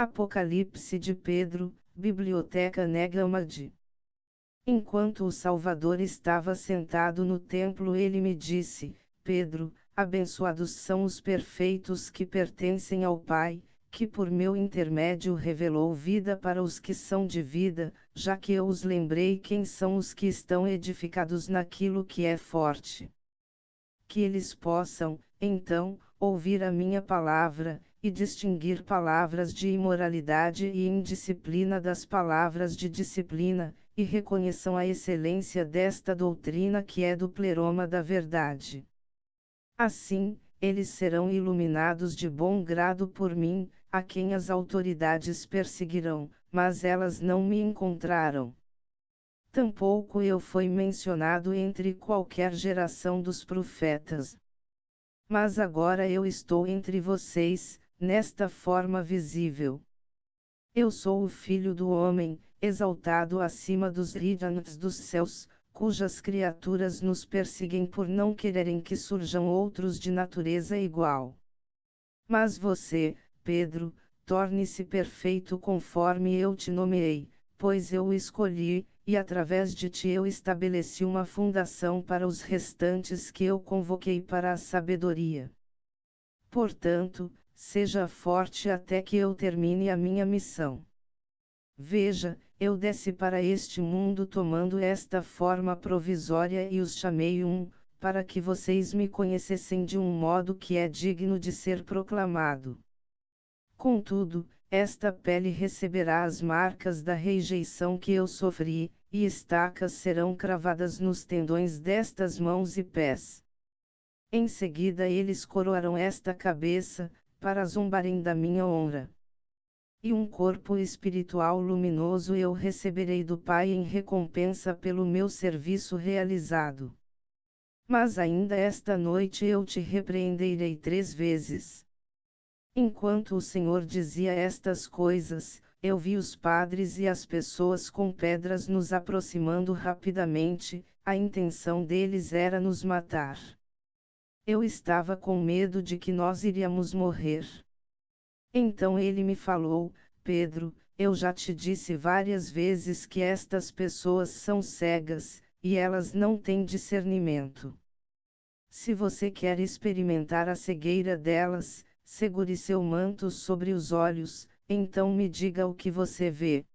Apocalipse de Pedro, Biblioteca Neg Hammadi. Enquanto o Salvador estava sentado no templo, ele me disse: Pedro, abençoados são os perfeitos que pertencem ao Pai, que por meu intermédio revelou vida para os que são de vida, já que eu os lembrei quem são os que estão edificados naquilo que é forte. Que eles possam, então, ouvir a minha palavra, e distinguir palavras de imoralidade e indisciplina das palavras de disciplina, e reconheçam a excelência desta doutrina que é do pleroma da verdade. Assim, eles serão iluminados de bom grado por mim, a quem as autoridades perseguirão, mas elas não me encontraram. Tampouco eu fui mencionado entre qualquer geração dos profetas. Mas agora eu estou entre vocês, nesta forma visível. Eu sou o Filho do Homem, exaltado acima dos gigantes dos céus, cujas criaturas nos perseguem por não quererem que surjam outros de natureza igual. Mas você, Pedro, torne-se perfeito conforme eu te nomeei, pois eu o escolhi, e através de ti eu estabeleci uma fundação para os restantes que eu convoquei para a sabedoria. Portanto, seja forte até que eu termine a minha missão. Veja, eu desci para este mundo tomando esta forma provisória e os chamei para que vocês me conhecessem de um modo que é digno de ser proclamado. Contudo, esta pele receberá as marcas da rejeição que eu sofri, e estacas serão cravadas nos tendões destas mãos e pés. Em seguida eles coroarão esta cabeça, para zombarem da minha honra. E um corpo espiritual luminoso eu receberei do Pai em recompensa pelo meu serviço realizado. Mas ainda esta noite eu te repreenderei 3 vezes. Enquanto o Senhor dizia estas coisas, eu vi os padres e as pessoas com pedras nos aproximando rapidamente, a intenção deles era nos matar. Eu estava com medo de que nós iríamos morrer. Então ele me falou: Pedro, eu já te disse várias vezes que estas pessoas são cegas, e elas não têm discernimento. Se você quer experimentar a cegueira delas, segure seu manto sobre os olhos, então me diga o que você vê.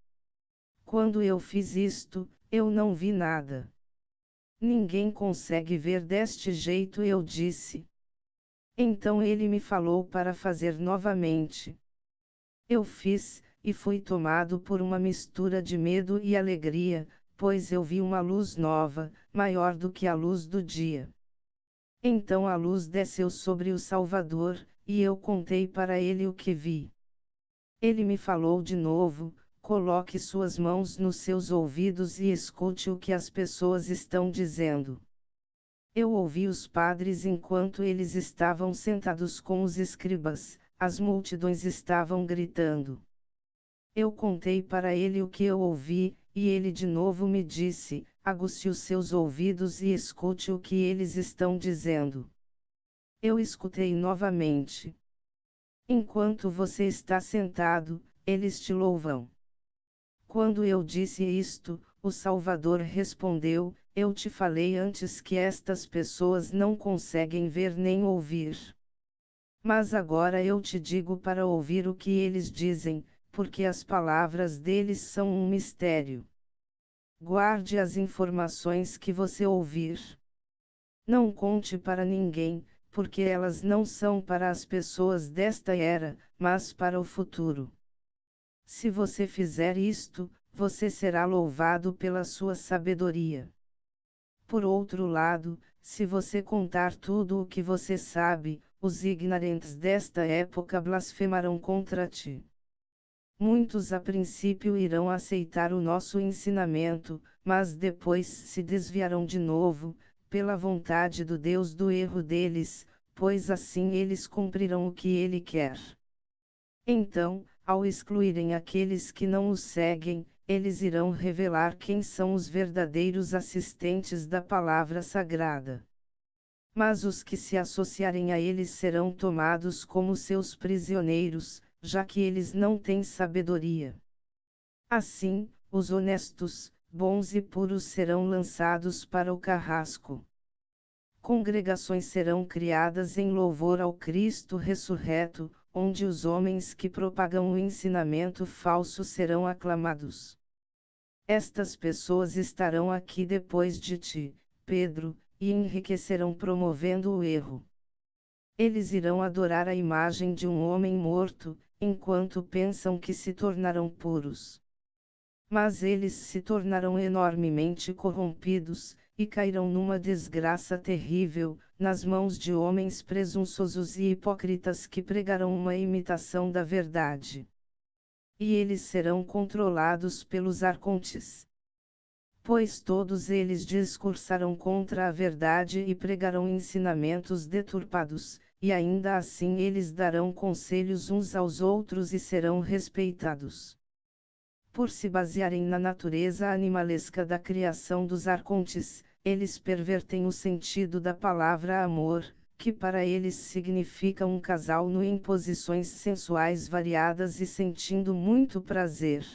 Quando eu fiz isto, eu não vi nada. Ninguém consegue ver deste jeito, eu disse. Então ele me falou para fazer novamente. Eu fiz, e fui tomado por uma mistura de medo e alegria, pois eu vi uma luz nova, maior do que a luz do dia. Então a luz desceu sobre o Salvador, e eu contei para ele o que vi. Ele me falou de novo: coloque suas mãos nos seus ouvidos e escute o que as pessoas estão dizendo. Eu ouvi os padres enquanto eles estavam sentados com os escribas, as multidões estavam gritando. Eu contei para ele o que eu ouvi, e ele de novo me disse: aguce os seus ouvidos e escute o que eles estão dizendo. Eu escutei novamente. Enquanto você está sentado, eles te louvam. Quando eu disse isto, o Salvador respondeu: eu te falei antes que estas pessoas não conseguem ver nem ouvir. Mas agora eu te digo para ouvir o que eles dizem, porque as palavras deles são um mistério. Guarde as informações que você ouvir. Não conte para ninguém, porque elas não são para as pessoas desta era, mas para o futuro. Se você fizer isto, você será louvado pela sua sabedoria. Por outro lado, se você contar tudo o que você sabe, os ignorantes desta época blasfemarão contra ti. Muitos a princípio irão aceitar o nosso ensinamento, mas depois se desviarão de novo, pela vontade do Deus do erro deles, pois assim eles cumprirão o que ele quer. Então, ao excluírem aqueles que não os seguem, eles irão revelar quem são os verdadeiros assistentes da palavra sagrada. Mas os que se associarem a eles serão tomados como seus prisioneiros, já que eles não têm sabedoria. Assim, os honestos, bons e puros serão lançados para o carrasco. Congregações serão criadas em louvor ao Cristo ressurreto, onde os homens que propagam o ensinamento falso serão aclamados. Estas pessoas estarão aqui depois de ti, Pedro, e enriquecerão promovendo o erro. Eles irão adorar a imagem de um homem morto, enquanto pensam que se tornarão puros. Mas eles se tornarão enormemente corrompidos, e cairão numa desgraça terrível, nas mãos de homens presunçosos e hipócritas que pregarão uma imitação da verdade. E eles serão controlados pelos arcontes. Pois todos eles discursarão contra a verdade e pregarão ensinamentos deturpados, e ainda assim eles darão conselhos uns aos outros e serão respeitados. Por se basearem na natureza animalesca da criação dos arcontes, eles pervertem o sentido da palavra amor, que para eles significa um casal nu em posições sensuais variadas e sentindo muito prazer.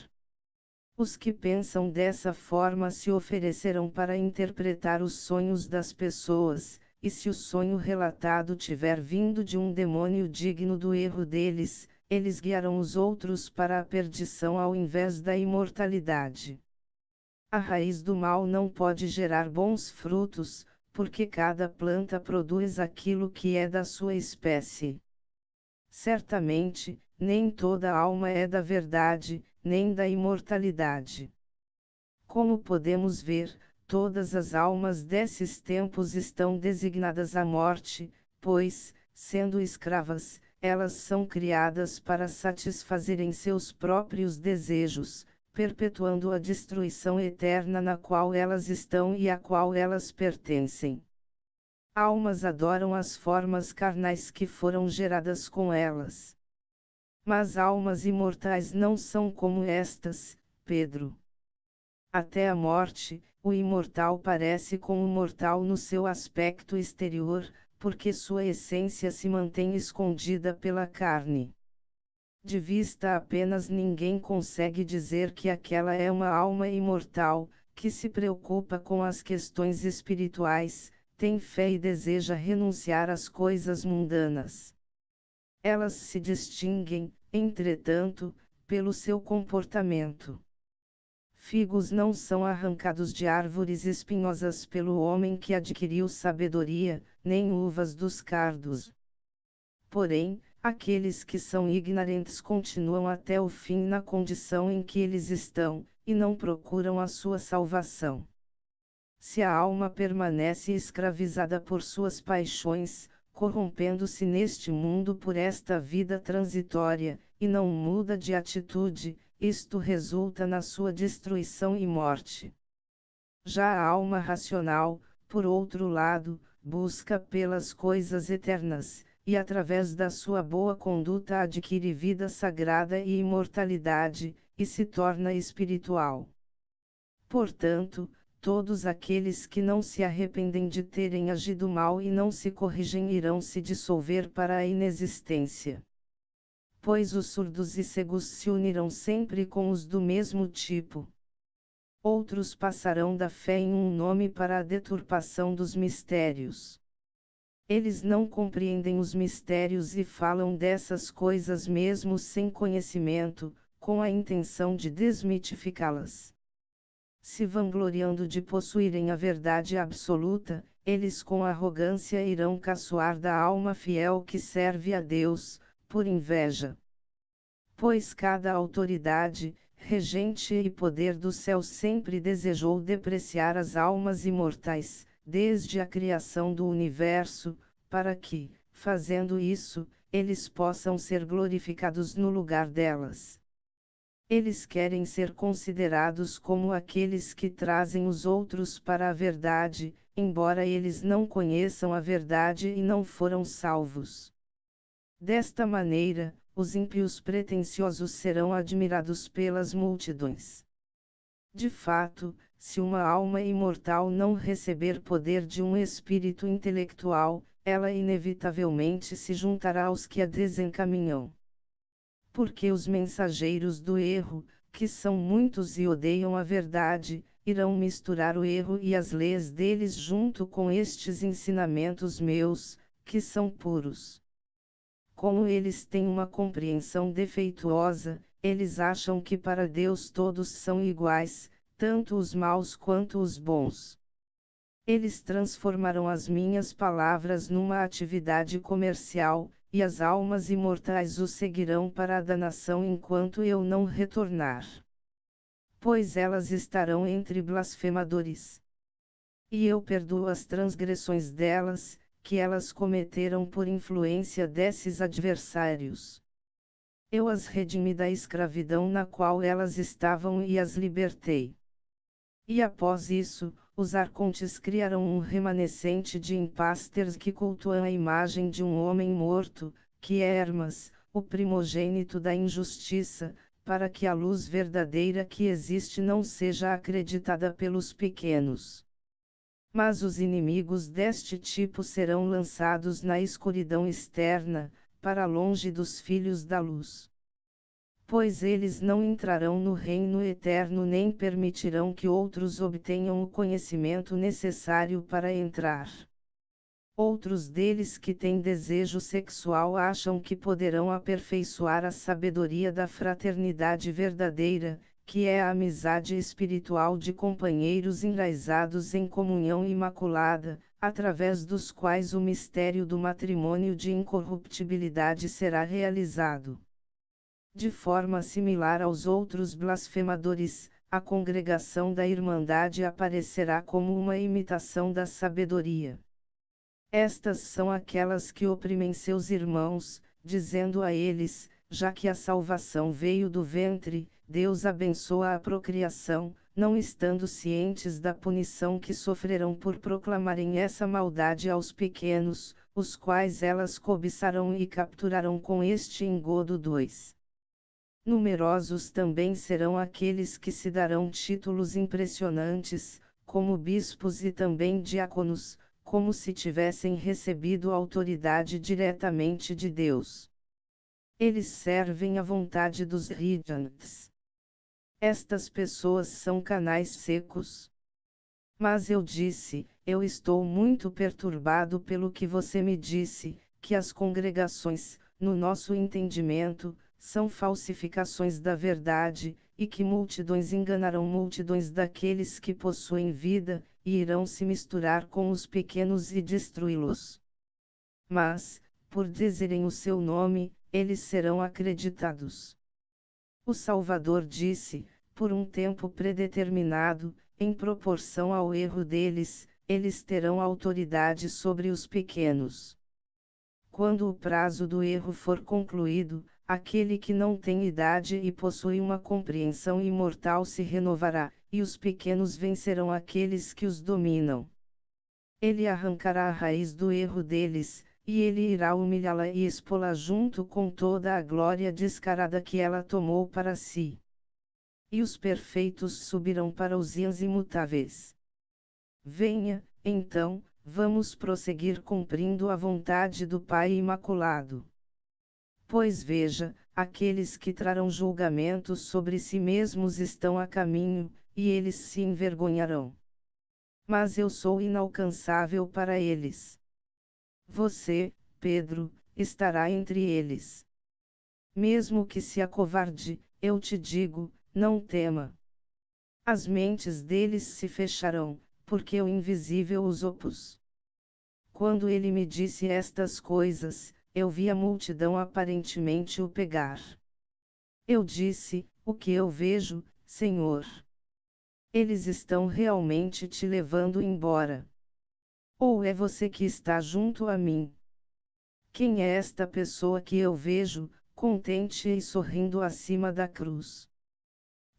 Os que pensam dessa forma se oferecerão para interpretar os sonhos das pessoas, e se o sonho relatado tiver vindo de um demônio digno do erro deles, eles guiarão os outros para a perdição ao invés da imortalidade. A raiz do mal não pode gerar bons frutos, porque cada planta produz aquilo que é da sua espécie. Certamente, nem toda alma é da verdade, nem da imortalidade. Como podemos ver, todas as almas desses tempos estão designadas à morte, pois, sendo escravas, elas são criadas para satisfazerem seus próprios desejos, perpetuando a destruição eterna na qual elas estão e à qual elas pertencem. Almas adoram as formas carnais que foram geradas com elas. Mas almas imortais não são como estas, Pedro. Até a morte, o imortal parece com o mortal no seu aspecto exterior, porque sua essência se mantém escondida pela carne. De vista apenas ninguém consegue dizer que aquela é uma alma imortal, que se preocupa com as questões espirituais, tem fé e deseja renunciar às coisas mundanas. Elas se distinguem, entretanto, pelo seu comportamento. Figos não são arrancados de árvores espinhosas pelo homem que adquiriu sabedoria, nem uvas dos cardos. Porém, aqueles que são ignorantes continuam até o fim na condição em que eles estão, e não procuram a sua salvação. Se a alma permanece escravizada por suas paixões, corrompendo-se neste mundo por esta vida transitória, e não muda de atitude, isto resulta na sua destruição e morte. Já a alma racional, por outro lado, busca pelas coisas eternas, e através da sua boa conduta adquire vida sagrada e imortalidade, e se torna espiritual. Portanto, todos aqueles que não se arrependem de terem agido mal e não se corrigem irão se dissolver para a inexistência. Pois os surdos e cegos se unirão sempre com os do mesmo tipo. Outros passarão da fé em um nome para a deturpação dos mistérios. Eles não compreendem os mistérios e falam dessas coisas mesmo sem conhecimento, com a intenção de desmitificá-las. Se vangloriando de possuírem a verdade absoluta, eles com arrogância irão caçoar da alma fiel que serve a Deus, por inveja. Pois cada autoridade, regente e poder do céu sempre desejou depreciar as almas imortais, desde a criação do universo, para que, fazendo isso, eles possam ser glorificados no lugar delas. Eles querem ser considerados como aqueles que trazem os outros para a verdade, embora eles não conheçam a verdade e não foram salvos. Desta maneira, os ímpios pretensiosos serão admirados pelas multidões. De fato, se uma alma imortal não receber poder de um espírito intelectual, ela inevitavelmente se juntará aos que a desencaminham. Porque os mensageiros do erro, que são muitos e odeiam a verdade, irão misturar o erro e as leis deles junto com estes ensinamentos meus, que são puros. Como eles têm uma compreensão defeituosa, eles acham que para Deus todos são iguais, tanto os maus quanto os bons. Eles transformarão as minhas palavras numa atividade comercial, e as almas imortais o seguirão para a danação enquanto eu não retornar. Pois elas estarão entre blasfemadores. E eu perdoo as transgressões delas, que elas cometeram por influência desses adversários. Eu as redimi da escravidão na qual elas estavam e as libertei. E após isso, os arcontes criaram um remanescente de impasters que cultuam a imagem de um homem morto, que é Hermas, o primogênito da injustiça, para que a luz verdadeira que existe não seja acreditada pelos pequenos. Mas os inimigos deste tipo serão lançados na escuridão externa, para longe dos filhos da luz. Pois eles não entrarão no reino eterno nem permitirão que outros obtenham o conhecimento necessário para entrar. Outros deles que têm desejo sexual acham que poderão aperfeiçoar a sabedoria da fraternidade verdadeira, que é a amizade espiritual de companheiros enraizados em comunhão imaculada, através dos quais o mistério do matrimônio de incorruptibilidade será realizado. De forma similar aos outros blasfemadores, a congregação da Irmandade aparecerá como uma imitação da sabedoria. Estas são aquelas que oprimem seus irmãos, dizendo a eles, já que a salvação veio do ventre, Deus abençoa a procriação, não estando cientes da punição que sofrerão por proclamarem essa maldade aos pequenos, os quais elas cobiçarão e capturarão com este engodo 2. Numerosos também serão aqueles que se darão títulos impressionantes, como bispos e também diáconos, como se tivessem recebido autoridade diretamente de Deus. Eles servem à vontade dos regentes. Estas pessoas são canais secos. Mas eu disse, eu estou muito perturbado pelo que você me disse, que as congregações, no nosso entendimento, são falsificações da verdade, e que multidões enganarão multidões daqueles que possuem vida, e irão se misturar com os pequenos e destruí-los. Mas, por dizerem o seu nome, eles serão acreditados. O Salvador disse, por um tempo predeterminado, em proporção ao erro deles, eles terão autoridade sobre os pequenos. Quando o prazo do erro for concluído, aquele que não tem idade e possui uma compreensão imortal se renovará, e os pequenos vencerão aqueles que os dominam. Ele arrancará a raiz do erro deles, e ele irá humilhá-la e expô-la junto com toda a glória descarada que ela tomou para si. E os perfeitos subirão para os iãs imutáveis. Venha, então, vamos prosseguir cumprindo a vontade do Pai Imaculado. Pois veja, aqueles que trarão julgamento sobre si mesmos estão a caminho, e eles se envergonharão. Mas eu sou inalcançável para eles. Você, Pedro, estará entre eles. Mesmo que se acovarde, eu te digo, não tema. As mentes deles se fecharão, porque o invisível os opôs. Quando ele me disse estas coisas, eu vi a multidão aparentemente o pegar. Eu disse, o que eu vejo, Senhor? Eles estão realmente te levando embora. Ou é você que está junto a mim? Quem é esta pessoa que eu vejo, contente e sorrindo acima da cruz?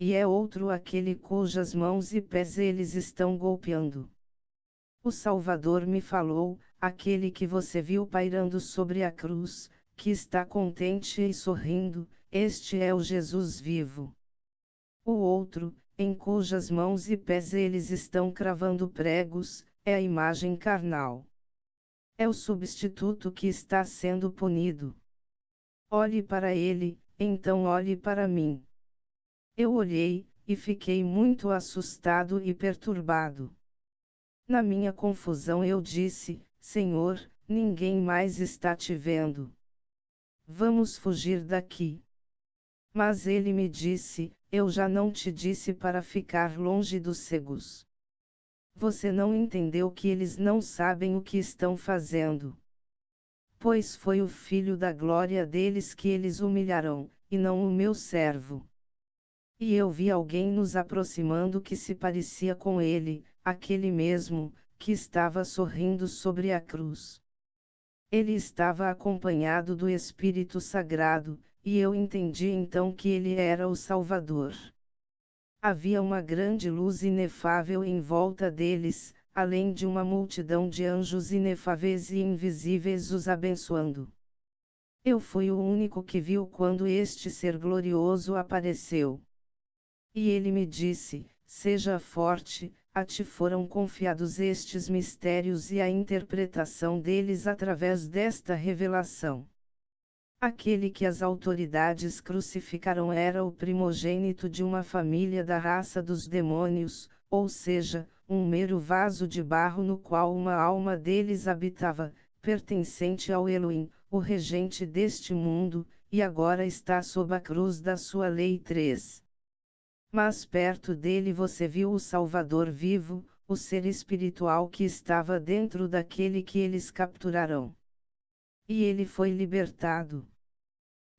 E é outro aquele cujas mãos e pés eles estão golpeando. O Salvador me falou, aquele que você viu pairando sobre a cruz, que está contente e sorrindo, este é o Jesus vivo. O outro, em cujas mãos e pés eles estão cravando pregos, é a imagem carnal. É o substituto que está sendo punido. Olhe para ele, então olhe para mim. Eu olhei, e fiquei muito assustado e perturbado. Na minha confusão eu disse: Senhor, ninguém mais está te vendo. Vamos fugir daqui. Mas ele me disse: Eu já não te disse para ficar longe dos cegos. Você não entendeu que eles não sabem o que estão fazendo. Pois foi o filho da glória deles que eles humilharão, e não o meu servo. E eu vi alguém nos aproximando que se parecia com ele, aquele mesmo, que estava sorrindo sobre a cruz. Ele estava acompanhado do Espírito Sagrado, e eu entendi então que ele era o Salvador. Havia uma grande luz inefável em volta deles, além de uma multidão de anjos inefáveis e invisíveis os abençoando. Eu fui o único que viu quando este ser glorioso apareceu. E ele me disse: Seja forte, a ti foram confiados estes mistérios e a interpretação deles através desta revelação. Aquele que as autoridades crucificaram era o primogênito de uma família da raça dos demônios, ou seja, um mero vaso de barro no qual uma alma deles habitava, pertencente ao Elohim, o regente deste mundo, e agora está sob a cruz da sua lei 3. Mas perto dele você viu o Salvador vivo, o ser espiritual que estava dentro daquele que eles capturaram. E ele foi libertado.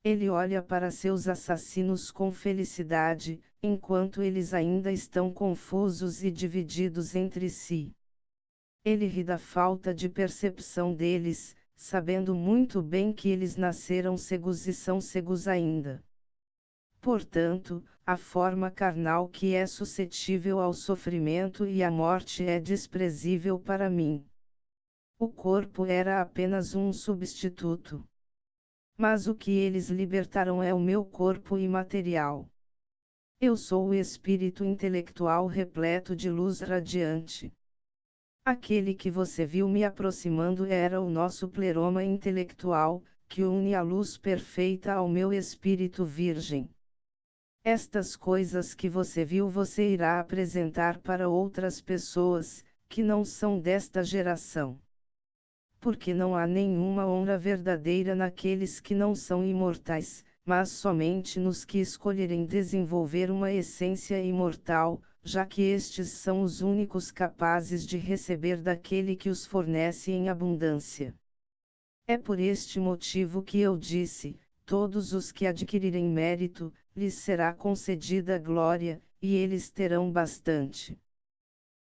Ele olha para seus assassinos com felicidade, enquanto eles ainda estão confusos e divididos entre si. Ele ri da falta de percepção deles, sabendo muito bem que eles nasceram cegos e são cegos ainda. Portanto, a forma carnal que é suscetível ao sofrimento e à morte é desprezível para mim. O corpo era apenas um substituto. Mas o que eles libertaram é o meu corpo imaterial. Eu sou o espírito intelectual repleto de luz radiante. Aquele que você viu me aproximando era o nosso pleroma intelectual, que une a luz perfeita ao meu espírito virgem. Estas coisas que você viu você irá apresentar para outras pessoas, que não são desta geração. Porque não há nenhuma honra verdadeira naqueles que não são imortais, mas somente nos que escolherem desenvolver uma essência imortal, já que estes são os únicos capazes de receber daquele que os fornece em abundância. É por este motivo que eu disse: todos os que adquirirem mérito, lhes será concedida glória, e eles terão bastante.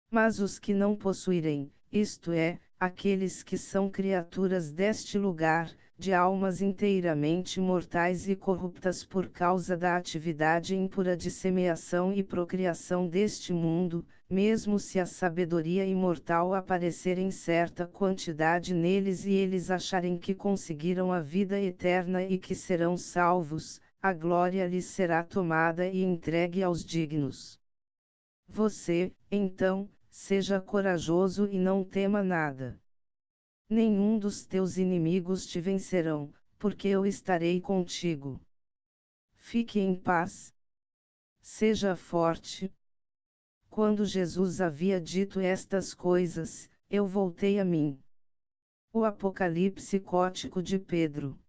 Mas os que não possuírem, isto é, aqueles que são criaturas deste lugar, de almas inteiramente mortais e corruptas por causa da atividade impura de semeação e procriação deste mundo, mesmo se a sabedoria imortal aparecer em certa quantidade neles e eles acharem que conseguiram a vida eterna e que serão salvos, a glória lhes será tomada e entregue aos dignos. Você, então, seja corajoso e não tema nada. Nenhum dos teus inimigos te vencerão, porque eu estarei contigo. Fique em paz. Seja forte. Quando Jesus havia dito estas coisas, eu voltei a mim. O Apocalipse gótico de Pedro.